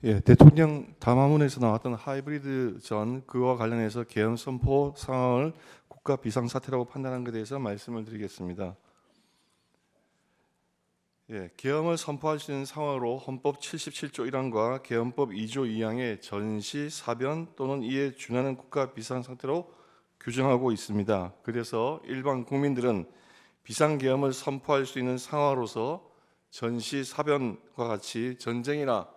예, 대통령 담화문에서 나왔던 하이브리드 전 그와 관련해서 계엄 선포 상황을 국가 비상사태라고 판단한 것에 대해서 말씀을 드리겠습니다. 예, 계엄을 선포할 수 있는 상황으로 헌법 77조 1항과 계엄법 2조 2항의 전시, 사변 또는 이에 준하는 국가 비상상태로 규정하고 있습니다. 그래서 일반 국민들은 비상계엄을 선포할 수 있는 상황으로서 전시, 사변과 같이 전쟁이나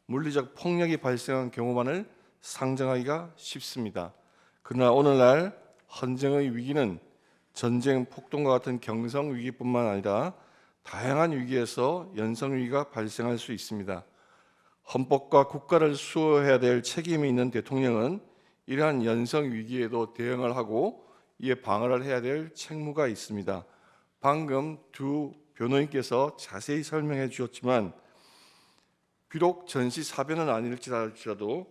물리적 폭력이 발생한 경우만을 상정하기가 쉽습니다. 그러나 오늘날 헌정의 위기는 전쟁, 폭동과 같은 경성 위기뿐만 아니라 다양한 위기에서 연성 위기가 발생할 수 있습니다. 헌법과 국가를 수호해야 될 책임이 있는 대통령은 이러한 연성 위기에도 대응을 하고 이에 방어를 해야 될 책무가 있습니다. 방금 두 변호인께서 자세히 설명해 주셨지만 비록 전시 사변은 아닐지라도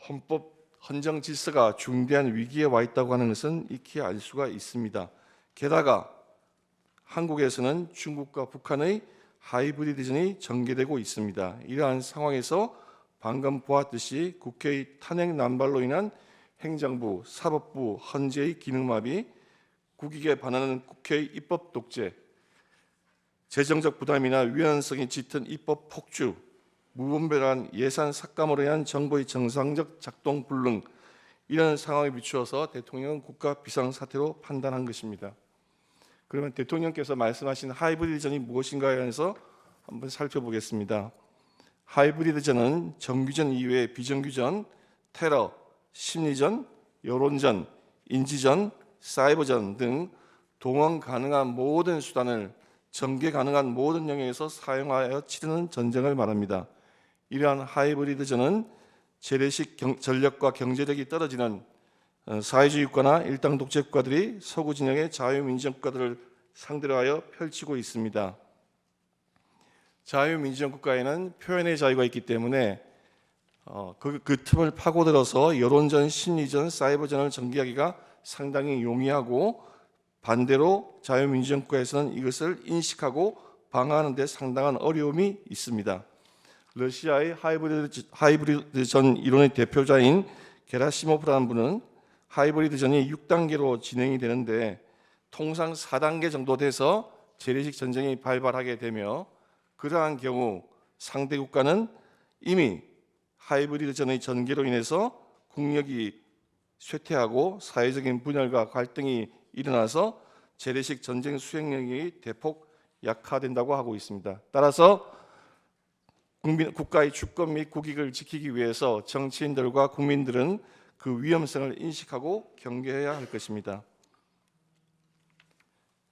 헌법 헌정 질서가 중대한 위기에 와 있다고 하는 것은 익히 알 수가 있습니다. 게다가 한국에서는 중국과 북한의 하이브리드전이 전개되고 있습니다. 이러한 상황에서 방금 보았듯이 국회의 탄핵 남발로 인한 행정부, 사법부, 헌재의 기능마비, 국익에 반하는 국회의 입법 독재, 재정적 부담이나 위헌성이 짙은 입법 폭주, 무분별한 예산 삭감으로 인한 정부의 정상적 작동 불능, 이런 상황에 비추어서 대통령은 국가 비상사태로 판단한 것입니다. 그러면 대통령께서 말씀하신 하이브리드전이 무엇인가에 대해서 한번 살펴보겠습니다. 하이브리드전은 정규전 이외의 비정규전, 테러, 심리전, 여론전, 인지전, 사이버전 등 동원 가능한 모든 수단을 전개 가능한 모든 영역에서 사용하여 치르는 전쟁을 말합니다. 이러한 하이브리드전은 재래식 전력과 경제력이 떨어지는 사회주의 국가나 일당 독재 국가들이 서구 진영의 자유민주주의 국가들을 상대로 하여 펼치고 있습니다. 자유민주주의 국가에는 표현의 자유가 있기 때문에 그 틈을 파고들어서 여론전, 심리전, 사이버전을 전개하기가 상당히 용이하고 반대로 자유민주주의 국가에서는 이것을 인식하고 방어하는 데 상당한 어려움이 있습니다. 러시아의 하이브리드전 이론의 대표자인 게라시모프라는 분은 하이브리드전이 6단계로 진행이 되는데 통상 4단계 정도 돼서 재래식 전쟁이 발발하게 되며 그러한 경우 상대 국가는 이미 하이브리드전의 전개로 인해서 국력이 쇠퇴하고 사회적인 분열과 갈등이 일어나서 재래식 전쟁 수행력이 대폭 약화된다고 하고 있습니다. 따라서 국가의 주권 및 국익을 지키기 위해서 정치인들과 국민들은 그 위험성을 인식하고 경계해야 할 것입니다.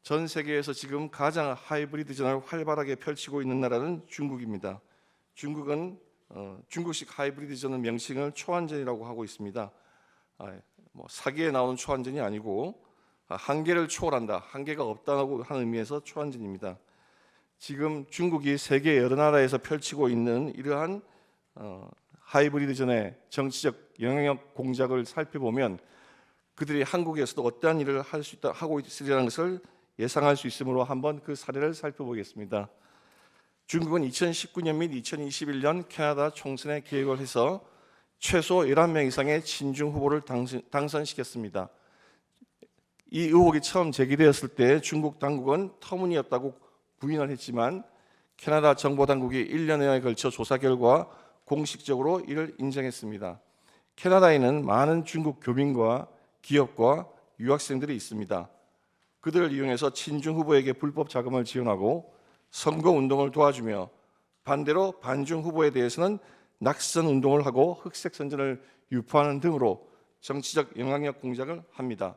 전 세계에서 지금 가장 하이브리드전을 활발하게 펼치고 있는 나라는 중국입니다. 중국은 중국식 하이브리드전의 명칭을 초안전이라고 하고 있습니다. 사기에 나오는 초안전이 아니고 한계를 초월한다, 한계가 없다고 하는 의미에서 초안전입니다. 지금 중국이 세계 여러 나라에서 펼치고 있는 이러한 하이브리드전의 정치적 영향력 공작을 살펴보면 그들이 한국에서도 어떠한 일을 하고 있으리라는 것을 예상할 수 있으므로 한번 그 사례를 살펴보겠습니다. 중국은 2019년 및 2021년 캐나다 총선에 개입을 해서 최소 11명 이상의 친중 후보를 당선시켰습니다. 이 의혹이 처음 제기되었을 때 중국 당국은 터무니없다고 부인을 했지만 캐나다 정보당국이 1년여에 걸쳐 조사 결과 공식적으로 이를 인정했습니다. 캐나다에는 많은 중국 교민과 기업과 유학생들이 있습니다. 그들을 이용해서 친중 후보에게 불법 자금을 지원하고 선거운동을 도와주며 반대로 반중 후보에 대해서는 낙선 운동을 하고 흑색 선전을 유포하는 등으로 정치적 영향력 공작을 합니다.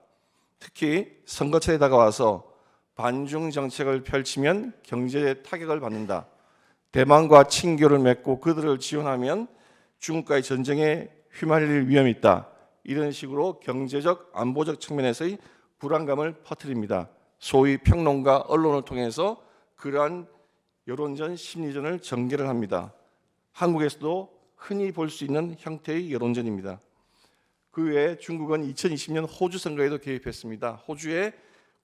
특히 선거철에 다가와서 반중 정책을 펼치면 경제에 타격을 받는다. 대만과 친교를 맺고 그들을 지원하면 중국과의 전쟁에 휘말릴 위험이 있다. 이런 식으로 경제적, 안보적 측면에서의 불안감을 퍼뜨립니다. 소위 평론가, 언론을 통해서 그러한 여론전, 심리전을 전개를 합니다. 한국에서도 흔히 볼 수 있는 형태의 여론전입니다. 그 외에 중국은 2020년 호주 선거에도 개입했습니다. 호주에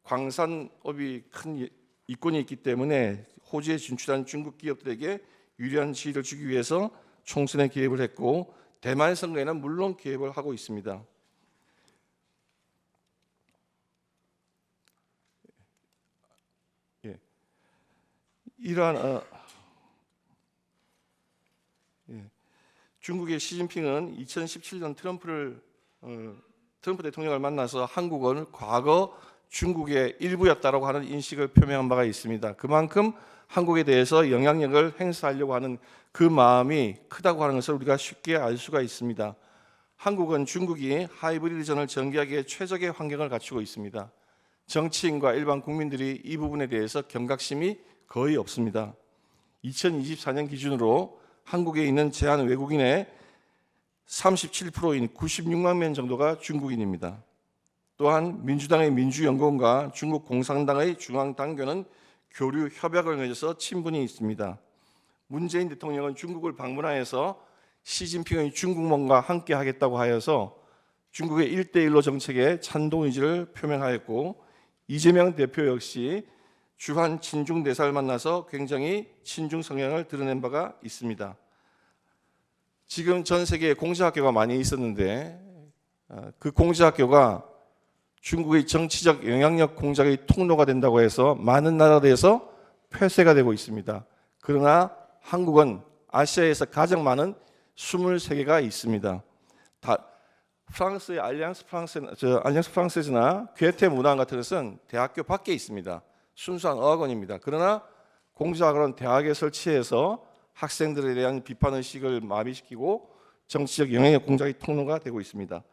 광산업이 큰 이권이 있기 때문에 호주에 진출한 중국 기업들에게 유리한 지위를 주기 위해서 총선에 개입을 했고 대만 선거에는 물론 개입을 하고 있습니다. 예. 이러한 중국의 시진핑은 2017년 트럼프 대통령을 만나서 한국은 과거 중국의 일부였다라고 하는 인식을 표명한 바가 있습니다. 그만큼 한국에 대해서 영향력을 행사하려고 하는 그 마음이 크다고 하는 것을 우리가 쉽게 알 수가 있습니다. 한국은 중국이 하이브리드전을 전개하기에 최적의 환경을 갖추고 있습니다. 정치인과 일반 국민들이 이 부분에 대해서 경각심이 거의 없습니다. 2024년 기준으로 한국에 있는 제한 외국인의 37%인 96만 명 정도가 중국인입니다. 또한 민주당의 민주연구원과 중국 공산당의 중앙당교는 교류 협약을 맺어서 친분이 있습니다. 문재인 대통령은 중국을 방문하여서 시진핑의 중국몽과 함께 하겠다고 하여서 중국의 1대1로 정책에 찬동 의지를 표명하였고 이재명 대표 역시 주한 친중 대사를 만나서 굉장히 친중 성향을 드러낸 바가 있습니다. 지금 전 세계에 공자학교가 많이 있었는데 그 공자학교가 중국의 정치적 영향력 공작의 통로가 된다고 해서 많은 나라들에서 폐쇄가 되고 있습니다. 그러나 한국은 아시아에서 가장 많은 23개가 있습니다. 프랑스의 알리앙스 프랑세즈나 괴테 문화원 같은 것은 대학교 밖에 있습니다. 순수한 어학원입니다. 그러나 공자학원은 대학에 설치해서 학생들에 대한 비판의식을 마비시키고 정치적 영향력 공작의 통로가 되고 있습니다.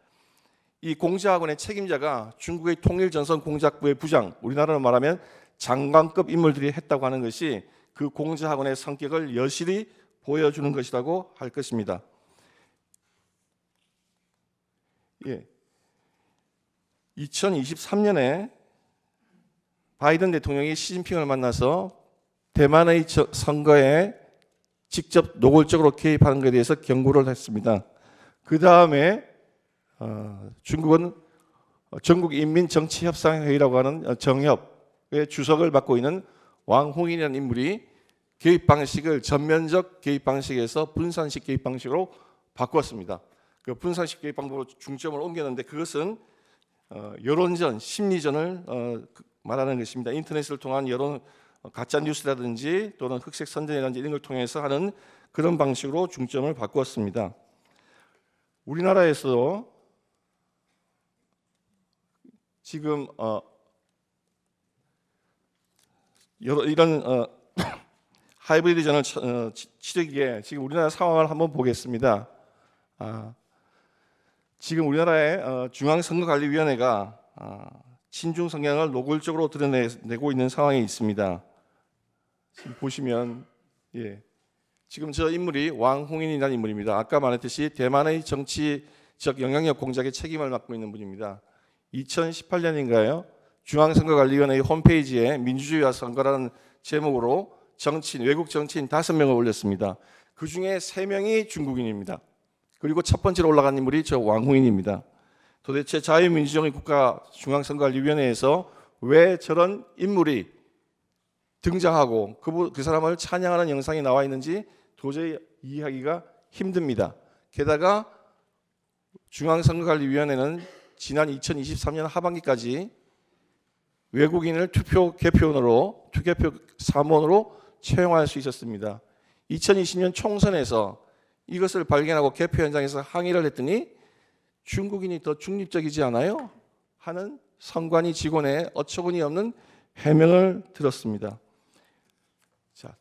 이 공자학원의 책임자가 중국의 통일전선공작부의 부장, 우리나라로 말하면 장관급 인물들이 했다고 하는 것이 그 공자학원의 성격을 여실히 보여주는 것이라고 할 것입니다. 예. 2023년에 바이든 대통령이 시진핑을 만나서 대만의 선거에 직접 노골적으로 개입하는 것에 대해서 경고를 했습니다. 그 다음에 중국은 전국인민정치협상회의라고 하는 정협의 주석을 맡고 있는 왕홍인이라는 인물이 개입 방식을 전면적 개입 방식에서 분산식 개입 방식으로 바꿨습니다. 그 분산식 개입 방법으로 중점을 옮겼는데 그것은 여론전, 심리전을 말하는 것입니다. 인터넷을 통한 여론 가짜 뉴스라든지 또는 흑색 선전이라든지 이런 걸 통해서 하는 그런 방식으로 중점을 바꾸었습니다. 우리나라에서 지금 이런 하이브리드전을 치르기에 지금 우리나라 상황을 한번 보겠습니다. 지금 우리나라의 중앙선거관리위원회가 친중 성향을 노골적으로 드러내고 있는 상황이 있습니다. 지금 보시면 지금 저 인물이 왕홍인이라는 인물입니다. 아까 말했듯이 대만의 정치적 영향력 공작의 책임을 맡고 있는 분입니다. 2018년인가요? 중앙선거관리위원회 홈페이지에 민주주의와 선거라는 제목으로 외국 정치인 5명을 올렸습니다. 그 중에 3명이 중국인입니다. 그리고 첫 번째로 올라간 인물이 저 왕홍인입니다. 도대체 자유민주주의 국가 중앙선거관리위원회에서 왜 저런 인물이 등장하고 그 사람을 찬양하는 영상이 나와 있는지 도저히 이해하기가 힘듭니다. 게다가 중앙선거관리위원회는 지난 2023년 하반기까지 외국인을 투개표 사무원으로 채용할 수 있었습니다. 2020년 총선에서 이것을 발견하고 개표 현장에서 항의를 했더니 중국인이 더 중립적이지 않아요? 하는 선관위 직원의 어처구니 없는 해명을 들었습니다. 자,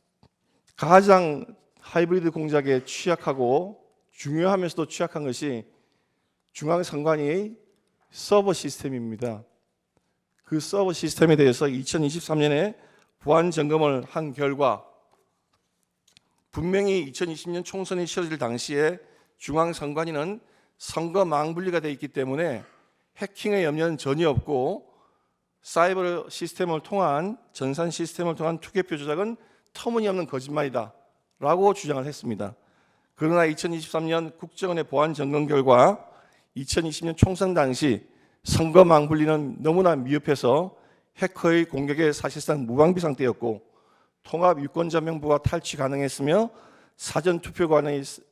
가장 하이브리드 공작에 취약하고 중요하면서도 취약한 것이 중앙선관위의 서버 시스템입니다. 그 서버 시스템에 대해서 2023년에 보안 점검을 한 결과 분명히 2020년 총선이 치러질 당시에 중앙선관위는 선거 망분리가 되어 있기 때문에 해킹의 염려는 전혀 없고 사이버 시스템을 통한 전산 시스템을 통한 투개표 조작은 터무니없는 거짓말이다 라고 주장을 했습니다. 그러나 2023년 국정원의 보안 점검 결과 2020년 총선 당시 선거 망분리는 너무나 미흡해서 해커의 공격에 사실상 무방비 상태였고 통합 유권자명부가 탈취 가능했으며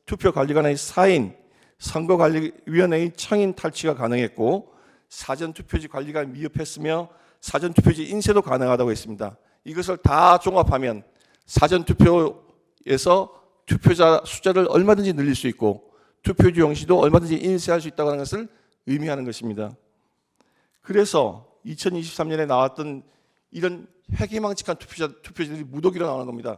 투표관리관의 사인, 선거관리위원회의 청인 탈취가 가능했고 사전투표지 관리가 미흡했으며 사전투표지 인쇄도 가능하다고 했습니다. 이것을 다 종합하면 사전투표에서 투표자 숫자를 얼마든지 늘릴 수 있고 투표지 용지도 얼마든지 인쇄할 수 있다고 하는 것을 의미하는 것입니다. 그래서 2023년에 나왔던 이런 회기망측한 투표지들이 무더기로 나오는 겁니다.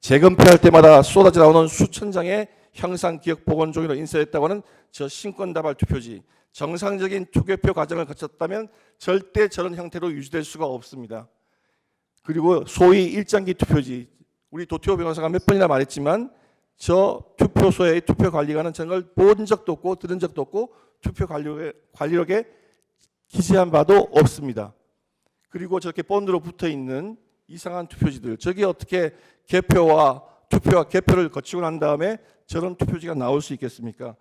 재검표할 때마다 쏟아져 나오는 수천 장의 형상 기억 복원 종이로 인쇄했다고 하는 저 신권다발 투표지, 정상적인 투개표 과정을 거쳤다면 절대 저런 형태로 유지될 수가 없습니다. 그리고 소위 일장기 투표지, 우리 도태호 변호사가 몇 번이나 말했지만 저 투표소의 투표관리관은 저걸 본 적도 없고 들은 적도 없고 투표관리록에 기재한 바도 없습니다. 그리고 저렇게 본드로 붙어있는 이상한 투표지들, 저게 어떻게 개표와 개표를 거치고 난 다음에 저런 투표지가 나올 수 있겠습니까?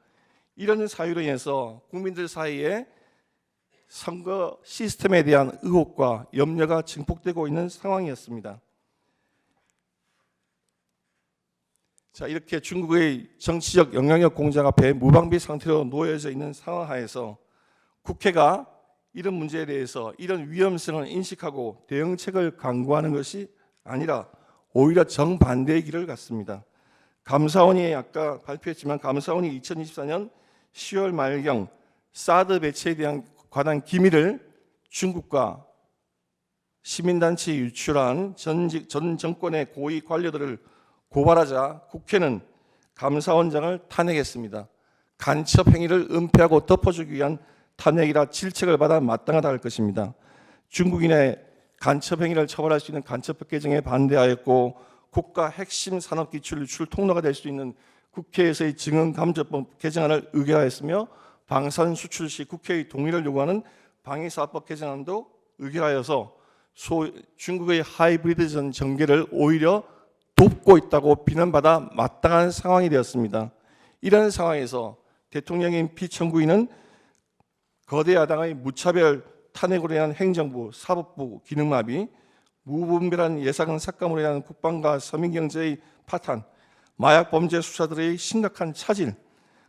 이런 사유로 인해서 국민들 사이에 선거 시스템에 대한 의혹과 염려가 증폭되고 있는 상황이었습니다. 자, 이렇게 중국의 정치적 영향력 공작 앞에 무방비 상태로 놓여져 있는 상황 하에서 국회가 이런 문제에 대해서 이런 위험성을 인식하고 대응책을 강구하는 것이 아니라 오히려 정반대의 길을 갔습니다. 감사원이 아까 발표했지만 감사원이 2024년 10월 말경 사드 배치에 대한 관한 기밀을 중국과 시민단체에 유출한 전 정권의 고위 관료들을 고발하자 국회는 감사원장을 탄핵했습니다. 간첩 행위를 은폐하고 덮어주기 위한 탄핵이라 질책을 받아 마땅하다 할 것입니다. 중국인의 간첩 행위를 처벌할 수 있는 간첩법 개정에 반대하였고 국가 핵심 산업기술 유출 통로가 될 수 있는 국회에서의 증언감정법 개정안을 의결하였으며 방산 수출 시 국회의 동의를 요구하는 방위사업법 개정안도 의결하여서 중국의 하이브리드 전 전개를 오히려 돕고 있다고 비난받아 마땅한 상황이 되었습니다. 이런 상황에서 대통령인 피청구인은 거대 야당의 무차별 탄핵으로 인한 행정부, 사법부 기능마비, 무분별한 예산 삭감으로 인한 국방과 서민경제의 파탄, 마약 범죄 수사들의 심각한 차질,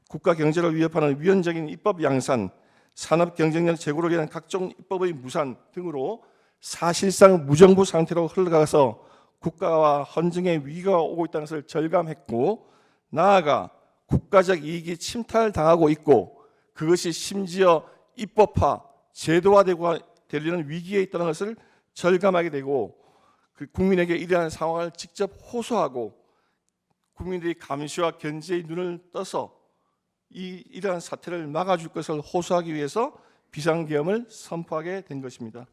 국가 경제를 위협하는 위헌적인 입법 양산, 산업 경쟁력 제고를 위한 각종 입법의 무산 등으로 사실상 무정부 상태로 흘러가서 국가와 헌정의 위기가 오고 있다는 것을 절감했고 나아가 국가적 이익이 침탈당하고 있고 그것이 심지어 입법화, 제도화되고 되려는 위기에 있다는 것을 절감하게 되고 그 국민에게 이러한 상황을 직접 호소하고 국민들이 감시와 견제의 눈을 떠서 이러한 사태를 막아줄 것을 호소하기 위해서 비상계엄을 선포하게 된 것입니다.